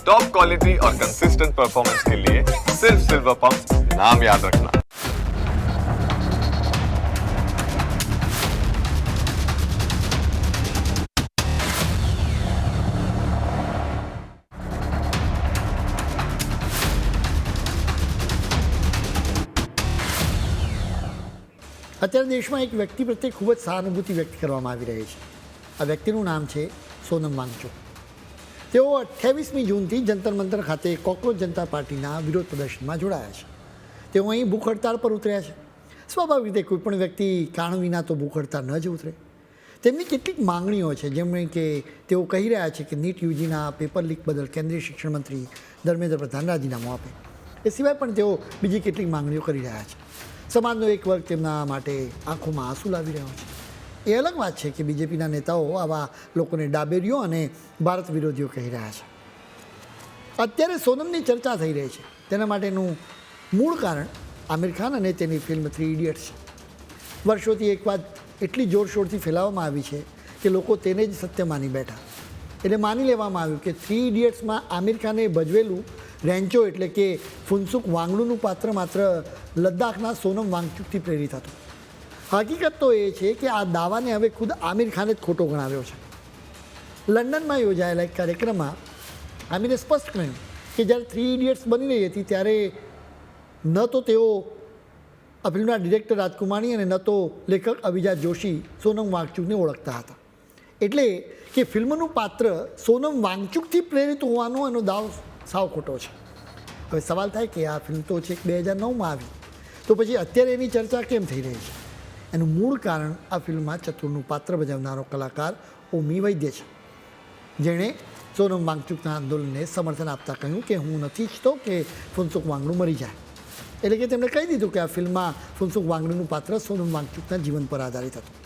Top quality और consistent performance के लिए सिर्फ सिल्वर पंप नाम याद रखना। અત્યારે દેશમાં એક વ્યક્તિ પ્રત્યે ખૂબ જ સહાનુભૂતિ વ્યક્ત કરવામાં આવી રહી છે. આ વ્યક્તિનું નામ છે સોનમ વાંગચુક. તેઓ 28મી જૂનથી જંતર મંતર ખાતે કોકરોચ જનતા પાર્ટીના વિરોધ પ્રદર્શનમાં જોડાયા છે. તેઓ અહીં ભૂખ હડતાળ પર ઉતર્યા છે. સ્વાભાવિક રીતે કોઈપણ વ્યક્તિ કારણ વિના તો ભૂખ હડતાળ ન જ ઉતરે. તેમની કેટલીક માંગણીઓ છે, જેમ કે તેઓ કહી રહ્યા છે કે નીટ યુજીના પેપર લીક બદલ કેન્દ્રીય શિક્ષણ મંત્રી ધર્મેન્દ્ર પ્રધાન રાજીનામું આપે. એ સિવાય પણ તેઓ બીજી કેટલીક માંગણીઓ કરી રહ્યા છે. સમાજનો એક વર્ગ તેમના માટે આંખોમાં આંસુ લાવી રહ્યો છે. એ અલગ વાત છે કે બીજેપીના નેતાઓ આવા લોકોને ડાબેરીઓ અને ભારત વિરોધીઓ કહી રહ્યા છે. અત્યારે સોનમની ચર્ચા થઈ રહી છે. તેના માટેનું મૂળ કારણ આમિર ખાન અને તેની ફિલ્મ 3 ઇડિયટ્સ છે. વર્ષોથી એક વાત એટલી જોરશોરથી ફેલાવવામાં આવી છે કે લોકો તેને જ સત્ય માની બેઠા. એટલે માની લેવામાં આવ્યું કે 3 ઇડિયટ્સમાં આમિર ખાને ભજવેલું રેન્ચો એટલે કે ફુનસુક વાંગડુનું પાત્ર માત્ર લદ્દાખના સોનમ વાંગચુકથી પ્રેરિત હતું. હકીકત તો એ છે કે આ દાવાને હવે ખુદ આમિર ખાને જ ખોટો ગણાવ્યો છે. લંડનમાં યોજાયેલા એક કાર્યક્રમમાં આમિરે સ્પષ્ટ કહ્યું કે જ્યારે 3 ઇડિયટ્સ બની રહી હતી ત્યારે ન તો તેઓ આ ફિલ્મના ડિરેક્ટર રાજકુમારી અને ન તો લેખક અભિજાત જોશી સોનમ વાંગચુકને ઓળખતા હતા. એટલે કે ફિલ્મનું પાત્ર સોનમ વાંગચુકથી પ્રેરિત હોવાનો એનો દાવ સાવ ખોટો છે. હવે સવાલ થાય કે આ ફિલ્મ તો છેક 2009માં આવી, તો પછી અત્યારે એની ચર્ચા કેમ થઈ રહી છે? એનું મૂળ કારણ આ ફિલ્મમાં ચતુરનું પાત્ર ભજવનારો કલાકાર ઓમી વૈદ્ય છે, જેણે સોનમ વાંગચુકના આંદોલનને સમર્થન આપતા કહ્યું કે હું નથી ઈચ્છતો કે ફુનસુક વાંગડુ મરી જાય. એટલે કે તેમણે કહી દીધું કે આ ફિલ્મમાં ફુનસુક વાંગડુનું પાત્ર સોનમ વાંગચુકના જીવન પર આધારિત હતું.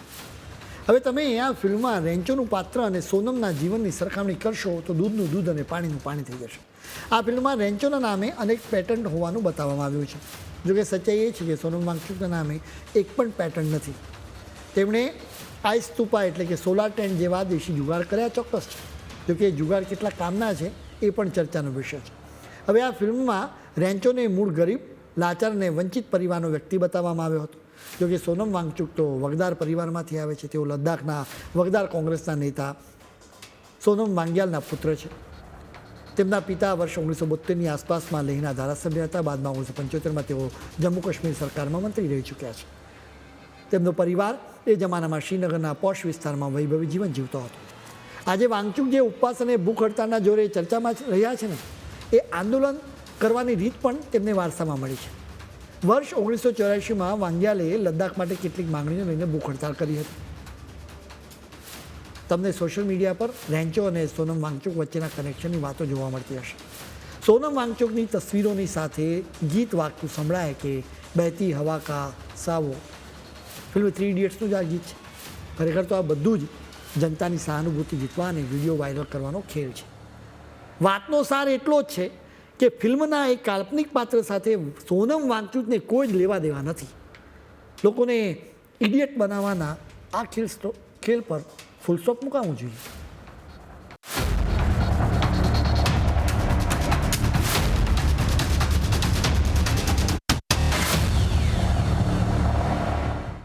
હવે તમે આ ફિલ્મમાં રેન્ચોનું પાત્ર અને સોનમના જીવનની સરખામણી કરશો તો દૂધનું દૂધ અને પાણીનું પાણી થઈ જશે. આ ફિલ્મમાં રેન્ચોના નામે અનેક પેટન્ટ હોવાનું બતાવવામાં આવ્યું છે. જોકે સચ્ચાઈ એ છે કે સોનમ વાંગચુકના નામે એક પણ પેટન્ટ નથી. તેમણે આઈસ સ્તૂપા એટલે કે સોલાર ટેન્ટ જેવા દેશી જુગાડ કર્યા ચોક્કસ છે. જોકે એ જુગાડ કેટલા કામના છે એ પણ ચર્ચાનો વિષય છે. હવે આ ફિલ્મમાં રેન્ચોને મૂળ ગરીબ, લાચાર અને વંચિત પરિવારનો વ્યક્તિ બતાવવામાં આવ્યો હતો. જોકે સોનમ વાંગચુક તો વગદાર પરિવારમાંથી આવે છે. તેઓ લદ્દાખના વગદાર કોંગ્રેસના નેતા સોનમ વાંગ્યાલના પુત્ર છે. તેમના પિતા વર્ષ 1972ની આસપાસમાં લેહના ધારાસભ્ય હતા. બાદમાં 1975માં તેઓ જમ્મુ કાશ્મીર સરકારમાં મંત્રી રહી ચૂક્યા છે. તેમનો પરિવાર એ જમાનામાં શ્રીનગરના પોશ વિસ્તારમાં વૈભવી જીવન જીવતો હતો. આજે વાંગચુક જે ઉપવાસ અને ભૂખ હડતાળના જોરે ચર્ચામાં રહ્યા છે ને, એ આંદોલન કરવાની રીત પણ તેમને વારસામાં મળી છે. વર્ષ 1984માં વાંગ્યાલે લદ્દાખ માટે કેટલીક માંગણીઓ લઈને ભૂખ હડતાળ કરી હતી. તમને સોશિયલ મીડિયા પર રેન્ચો અને સોનમ વાંગચુક વચ્ચેના કનેક્શનની વાતો જોવા મળતી હશે. સોનમ વાંગચુકની તસવીરોની સાથે ગીત વાગતું સંભળાય કે બહેતી હવા કા સાવો, ફિલ્મ 3 ઇડિયટ્સનું જ આ ગીત છે. ખરેખર તો આ બધું જ જનતાની સહાનુભૂતિ જીતવા અને વિડીયો વાયરલ કરવાનો ખેલ છે. વાતનો સાર એટલો જ છે કે ફિલ્મના એક કાલ્પનિક પાત્ર સાથે સોનમ વાંગચુકને કોઈ જ લેવા દેવા નથી. લોકોને ઇડિયટ બનાવવાના આ ખેલ પર ફૂલ સ્ટોપ મુકાવવું જોઈએ.